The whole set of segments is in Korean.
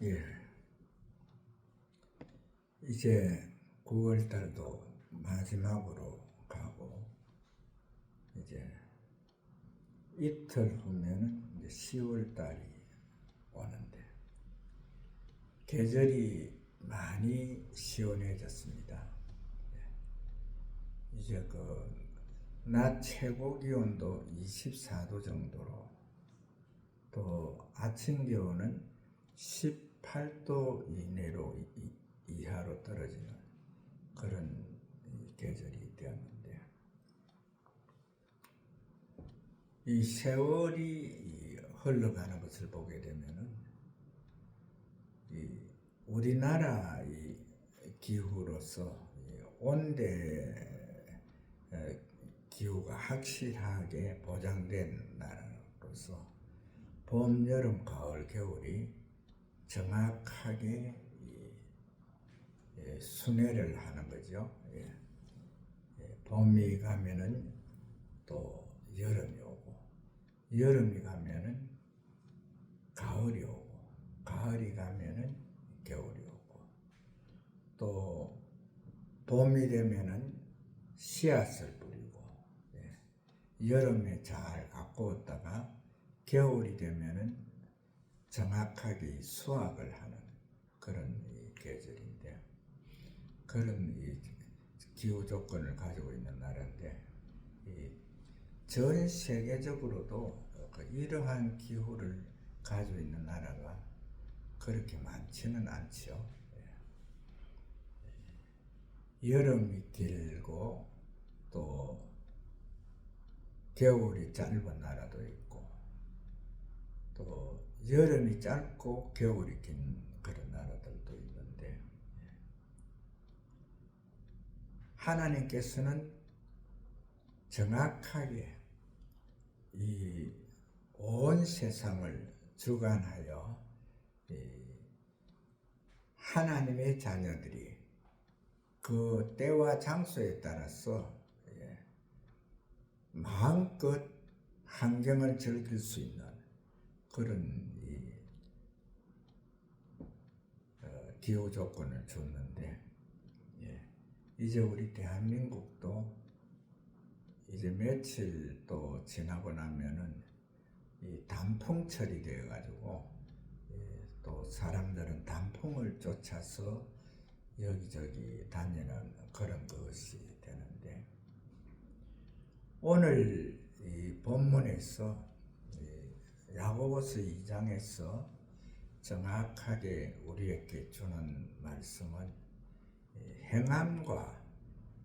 예, 이제 9월 달도 마지막으로 가고, 이제 이틀 후면은 이제 10월 달이 오는데, 계절이 많이 시원해졌습니다. 이제 낮 최고 기온도 24도 정도로, 또 아침 기온은 18도 이내로 이하로 떨어지는 그런 계절이 되었는데, 이 세월이 흘러가는 것을 보게 되면은 이 우리나라 이 기후로서 온대 기후가 확실하게 보장된 나라로서 봄, 여름, 가을, 겨울이 정확하게 순회를 하는 거죠. 봄이 가면은 또 여름이 오고, 여름이 가면은 가을이 오고, 가을이 가면은 겨울이 오고, 또 봄이 되면은 씨앗을 뿌리고, 여름에 잘 가꾸었다가 겨울이 되면은 정확하게 수확을 하는 그런 계절인데, 그런 기후 조건을 가지고 있는 나라인데, 전 세계적으로도 이러한 기후를 가지고 있는 나라가 그렇게 많지는 않죠. 여름이 길고 또 겨울이 짧은 나라도 있고, 또 여름이 짧고 겨울이 긴 그런 나라들도 있는데, 하나님께서는 정확하게 이 온 세상을 주관하여 하나님의 자녀들이 그 때와 장소에 따라서 마음껏 환경을 즐길 수 있는 그런 기후 조건을 줬는데, 이제 우리 대한민국도 이제 며칠 또 지나고 나면은 이 단풍철이 되어가지고, 또 사람들은 단풍을 쫓아서 여기저기 다니는 그런 것이 되는데, 오늘 이 본문에서 야고보서 2장에서 정확하게 우리에게 주는 말씀은 행함과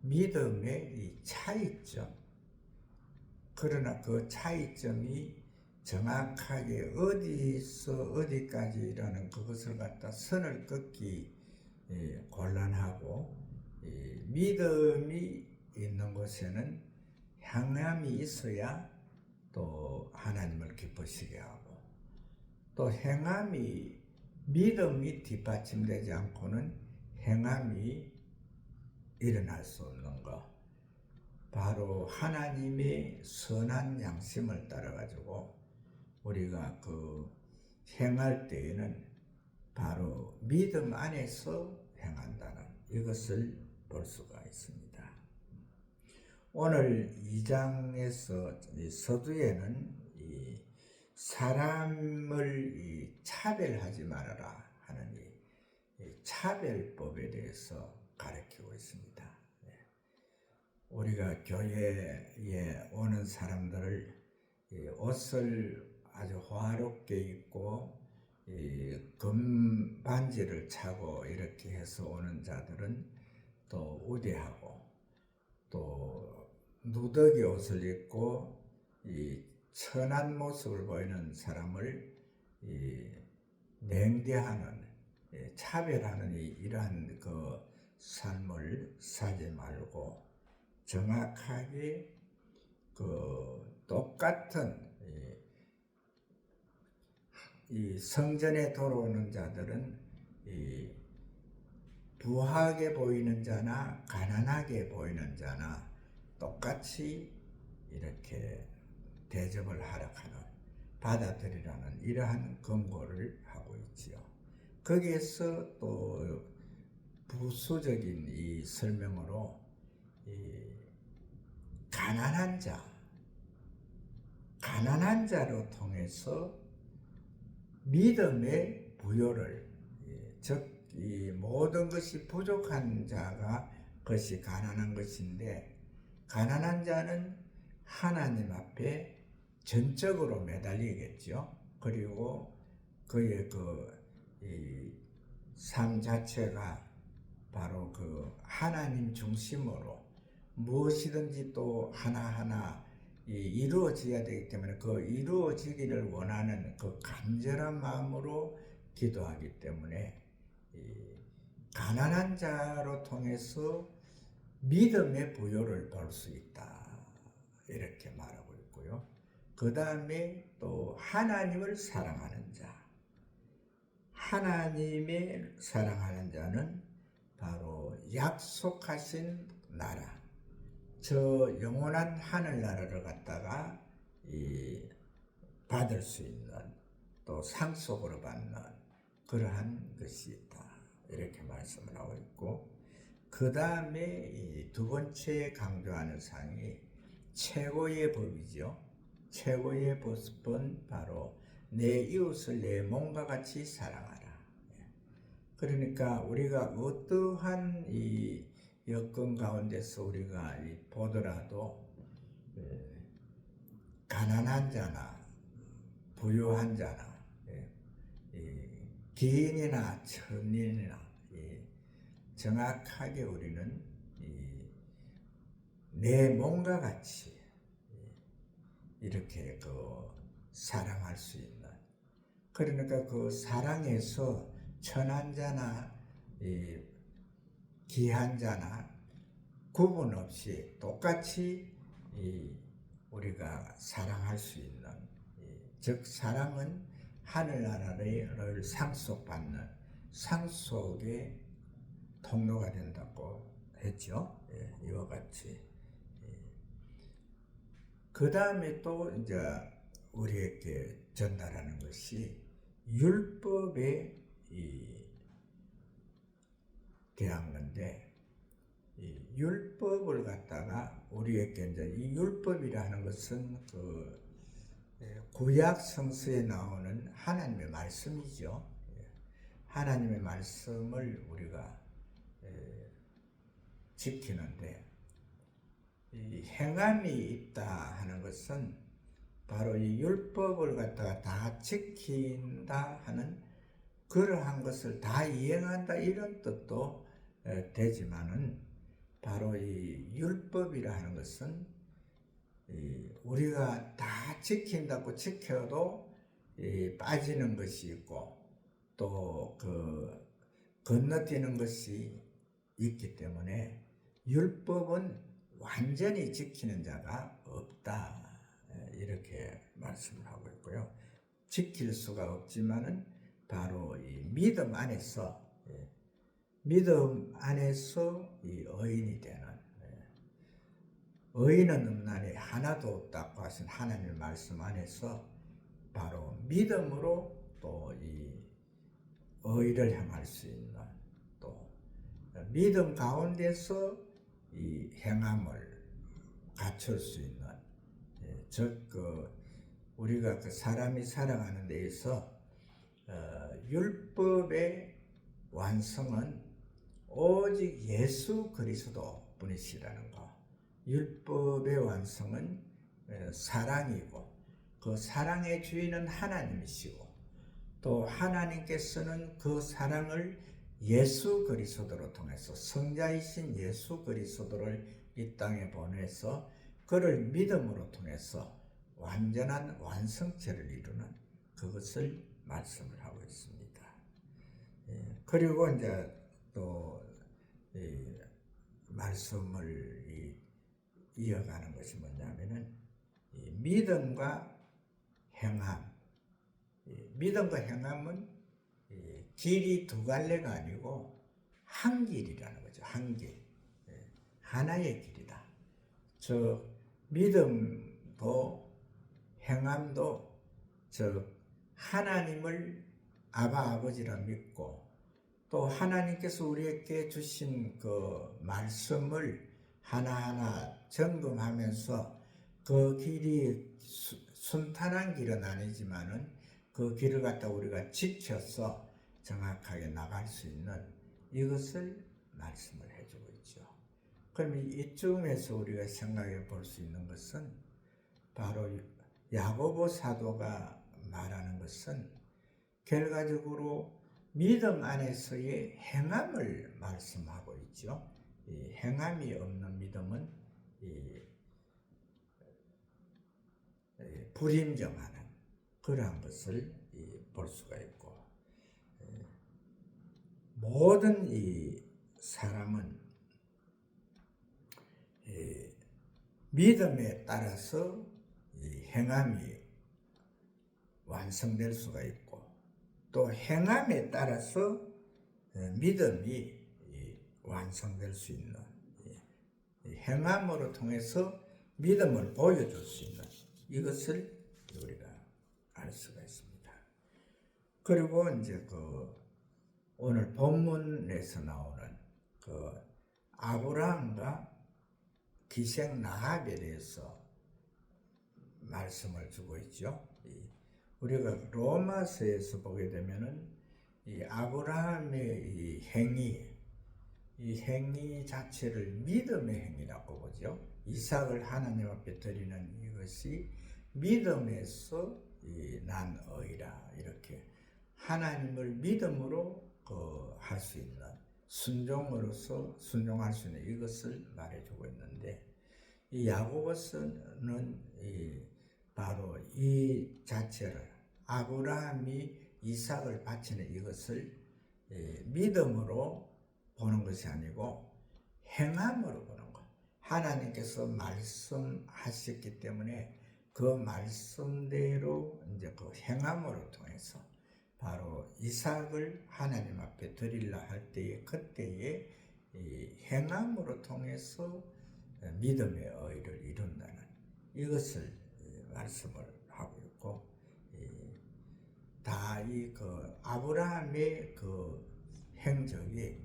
믿음의 이 차이점, 그러나 그 차이점이 정확하게 어디서 어디까지라는 그것을 갖다 선을 긋기 곤란하고, 믿음이 있는 곳에는 행함이 있어야 또 하나님을 기쁘시게 하고, 또 행함이 믿음이 뒷받침되지 않고는 행함이 일어날 수 없는 것, 바로 하나님의 선한 양심을 따라 가지고 우리가 행할 때에는 바로 믿음 안에서 행한다는 이것을 볼 수가 있습니다. 오늘 2장에서 서두에는 사람을 차별하지 말아라 하는 차별법에 대해서 가르치고 있습니다. 우리가 교회에 오는 사람들을 옷을 아주 화롭게 입고 금 반지를 차고 이렇게 해서 오는 자들은 또 우대하고, 또 누더기 옷을 입고 천한 모습을 보이는 사람을 냉대하는, 차별하는 이러한 그 삶을 사지 말고, 정확하게 똑같은 이 성전에 돌아오는 자들은 부하게 보이는 자나 가난하게 보이는 자나 똑같이 이렇게 대접을 하락하는, 받아들이라는 이러한 권고를 하고 있지요. 거기에서 또 부수적인 이 설명으로 이 가난한 자로 통해서 믿음의 부요를, 즉 이 모든 것이 부족한 자가 그것이 가난한 것인데, 가난한 자는 하나님 앞에 전적으로 매달리겠죠. 그리고 그의 이 삶 자체가 바로 그 하나님 중심으로 무엇이든지 또 하나하나 이루어져야 되기 때문에 그 이루어지기를 원하는 그 간절한 마음으로 기도하기 때문에 가난한 자로 통해서 믿음의 부요를 볼 수 있다, 이렇게 말하고 있고요. 그 다음에 또 하나님을 사랑하는 자, 하나님의 사랑하는 자는 바로 약속하신 나라, 저 영원한 하늘나라를 갖다가 받을 수 있는, 또 상속으로 받는 그러한 것이 있다, 이렇게 말씀을 하고 있고, 그 다음에 두 번째 강조하는 사항이 최고의 법이죠. 최고의 법은 바로 내 이웃을 내 몸과 같이 사랑하라. 그러니까 우리가 어떠한 이 여건 가운데서 우리가 보더라도 가난한 자나 부유한 자나 기인이나 천인이나 정확하게 우리는 내 몸과 같이 이렇게 사랑할 수 있는, 그러니까 그 사랑에서 천한 자나 귀한 자나 구분 없이 똑같이 우리가 사랑할 수 있는, 즉 사랑은 하늘나라를 상속받는 상속의 통로가 된다고 했죠. 이와 같이. 그 다음에 또 이제 우리에게 전달하는 것이 율법에 대한 건데, 이 율법을 갖다가 우리에게 이제 이 율법이라는 것은 구약 성서에 나오는 하나님의 말씀이죠. 하나님의 말씀을 우리가 지키는데, 이 행함이 있다 하는 것은 바로 이 율법을 갖다가 다 지킨다 하는, 그러한 것을 다 이행한다 이런 뜻도 되지만은, 바로 이 율법이라 하는 것은 우리가 다 지킨다고 지켜도 빠지는 것이 있고 또 건너뛰는 것이 있기 때문에 율법은 완전히 지키는 자가 없다, 이렇게 말씀을 하고 있고요. 지킬 수가 없지만은 바로 이 믿음 안에서 이 의인이 되는, 의인은 없나니 하나도 없다고 하신 하나님의 말씀 안에서 바로 믿음으로 또 이 의를 행할 수 있는, 또 믿음 가운데서 이 행함을 갖출 수 있는, 즉 우리가 사람이 살아가는 데에서 율법의 완성은 오직 예수 그리스도 뿐이시라는 것. 율법의 완성은 사랑이고, 그 사랑의 주인은 하나님이시고, 또 하나님께서는 그 사랑을 예수 그리스도로 통해서, 성자이신 예수 그리스도를 이 땅에 보내서 그를 믿음으로 통해서 완전한 완성체를 이루는 그것을 말씀을 하고 있습니다. 그리고 이제 또 말씀을 이어가는 것이 뭐냐면은 믿음과 행함. 믿음과 행함은 길이 두 갈래가 아니고 한 길이라는 거죠. 한 길. 하나의 길이다. 저 믿음도 행함도 저 하나님을 아바 아버지라 믿고 또 하나님께서 우리에게 주신 그 말씀을 하나하나 점검하면서 그 길이 순탄한 길은 아니지만은 그 길을 갖다 우리가 지켜서 정확하게 나갈 수 있는 이것을 말씀을 해주고 있죠. 그럼 이쯤에서 우리가 생각해 볼 수 있는 것은 바로 야고보 사도가 말하는 것은 결과적으로 믿음 안에서의 행함을 말씀하고 있죠. 이 행함이 없는 믿음은 불인정하는 그러한 것을 볼 수가 있고, 모든 이 사람은 믿음에 따라서 행함이 완성될 수가 있고 또 행함에 따라서 믿음이 완성될 수 있는, 행함으로 통해서 믿음을 보여줄 수 있는 이것을 우리가 알 수가 있습니다. 그리고 이제 오늘 본문에서 나오는 아브라함과 기생 라합에 대해서 말씀을 주고 있죠. 우리가 로마서에서 보게 되면은 이 아브라함의 이 행위 자체를 믿음의 행위라고 보죠. 이삭을 하나님 앞에 드리는 이것이 믿음에서 난 의라, 이렇게 하나님을 믿음으로 할 수 있는, 순종으로서 순종할 수 있는 이것을 말해주고 있는데, 이 야고보서는 바로 이 자체를, 아브라함이 이삭을 바치는 이것을 믿음으로 보는 것이 아니고 행함으로 보는 것. 하나님께서 말씀하셨기 때문에 그 말씀대로 이제 그 행함으로 통해서 바로 이삭을 하나님 앞에 드리려 할 때에 그때에 행함으로 통해서 믿음의 의를 이룬다는 이것을 말씀을 하고 있고, 다 아브라함의 행적이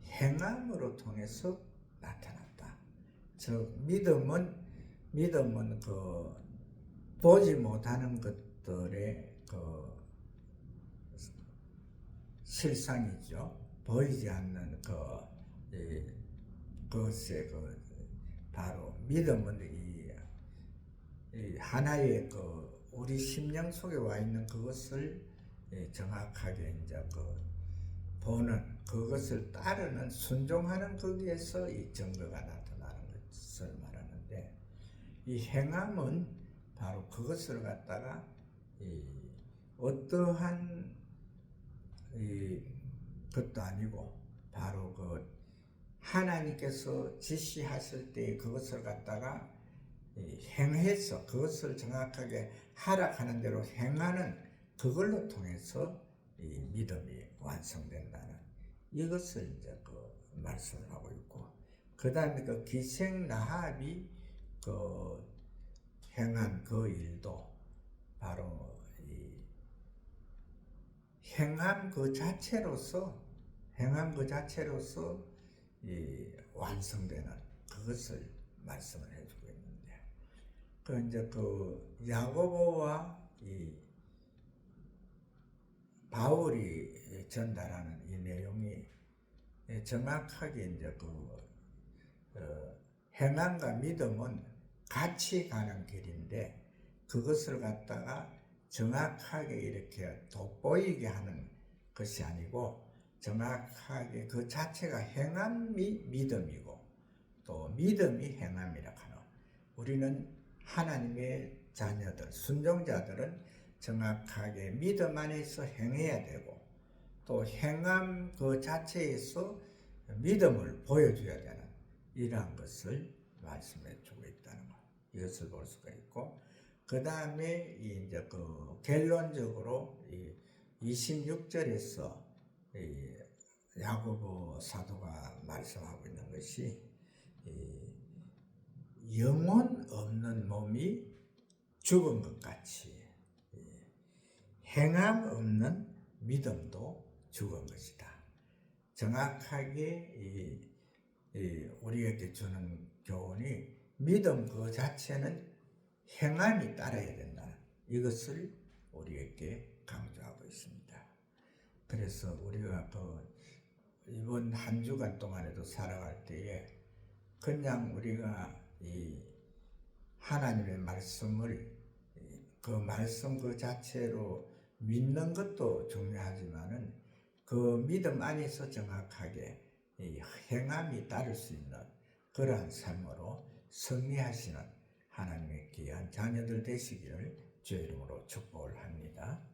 행함으로 통해서 나타났다. 즉 믿음은 보지 못하는 것들의 실상이죠. 보이지 않는 그것의 바로 믿음은 이 하나의 우리 심령 속에 와 있는 그것을 정확하게 이제 보는, 그것을 따르는, 순종하는 거기에서 이 증거가 나타나는 것을 말하는데, 이 행함은 바로 그것을 갖다가 어떠한 것도 아니고 바로 하나님께서 지시하실 때 그것을 갖다가 행해서 그것을 정확하게 하락하는 대로 행하는 그걸로 통해서 이 믿음이 완성된다는 이것을 이제 말씀을 하고 있고, 그 다음에 기생 라합이 행한 그 일도 바로 행함 그 자체로서 완성되는 그것을 말씀을 해주고 있는데, 이제 야고보와 바울이 전달하는 이 내용이 정확하게 이제 행함과 믿음은 같이 가는 길인데, 그것을 갖다가 정확하게 이렇게 돋보이게 하는 것이 아니고 정확하게 그 자체가 행함이 믿음이고 또 믿음이 행함이라 하는, 우리는 하나님의 자녀들, 순종자들은 정확하게 믿음 안에서 행해야 되고 또 행함 그 자체에서 믿음을 보여줘야 되는 이러한 것을 말씀해 주고 있다는 것, 이것을 볼 수가 있고, 그 다음에 이제 결론적으로 26절에서 야고보 사도가 말씀하고 있는 것이 영혼 없는 몸이 죽은 것 같이 행함 없는 믿음도 죽은 것이다. 정확하게 우리에게 주는 교훈이 믿음 그 자체는 행함이 따라야 된다. 이것을 우리에게 강조하고 있습니다. 그래서 우리가 이번 한 주간 동안에도 살아갈 때에 그냥 우리가 이 하나님의 말씀을 그 말씀 그 자체로 믿는 것도 중요하지만은 그 믿음 안에서 정확하게 이 행함이 따를 수 있는 그러한 삶으로 승리하시는 하나님의 귀한 자녀들 되시기를 주의 이름으로 축복을 합니다.